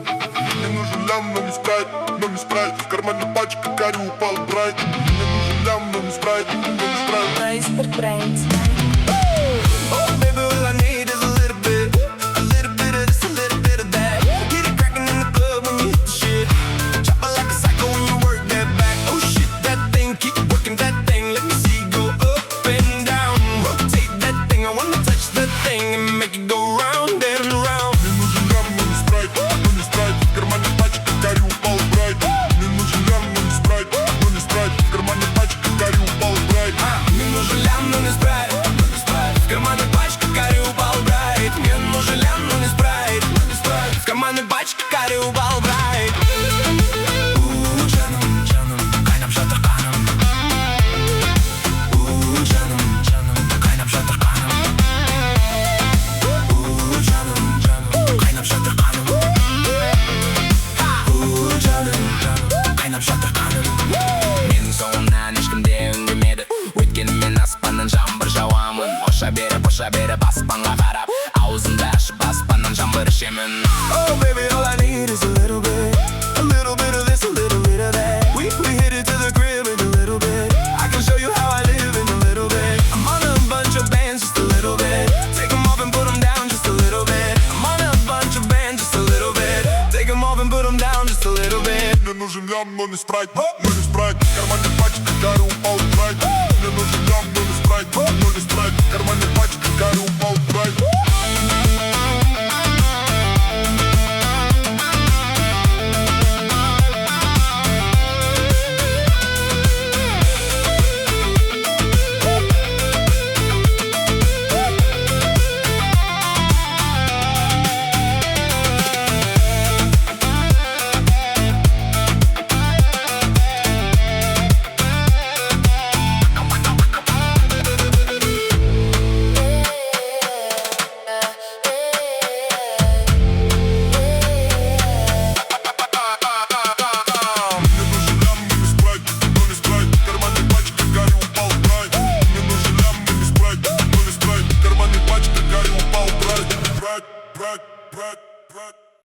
Мне нужен лям, но не спрайт, но не спрайт. В кармане пачка, карри упал брайт. Мне нужен лям, но не спрайт, но не спрайт. Mr. Brains. Oh, baby, all I need is a little bit of this, a little bit of that. Get it crackin' in the club when you hit the shit. Chop it like a psycho when you work that back. Oh shit, that thing, keep working that thing. Let me see you go up and down. Rotate that thing, I wanna touch that thing and make it go round and round. Мне нужен лям, но не спрайт, но не спрайт. В кармане пачка, карри упал брайт. Мне нужен лям, но не спрайт, но не спрайт. В кармане пачка, карри упал брайт. Мне нужен лям, но не спрайт. В кармане пачка, карри упал брайт. Мне нужен лям, но не спрайт. В кармане пачка, карри упал брайт. Canım, canım, kaynap жатыр kanım. Canım, canım, kaynap жатыр kanım. Canım, canım, kaynap жатыр kanım. Canım, canım, kaynap жатыр kanım. Менің соңымнан ешкімде үндемеді. Өйткені мен аспаннан жаңбыр жауамын. Қоша беріп аспанға қарап, аузымды ашып аспаннан жаңбыр ішемін. Oh baby, all I need is a little bit of this, a little bit of that. We hit it to the crib in a little bit. I can show you how I live in a little bit. I'm on a bunch of bands, just a little bit. Take them off and put them down, just a little bit. I'm on a bunch of bands, just a little bit. Take them off and put them down, just a little bit. Мне нужен лям, но не спрайт, но не спрайт. В кармане пачка, карри упал брайт. Мне нужен лям, но не спрайт, но не спрайт. В кармане пачка, карри упал брайт.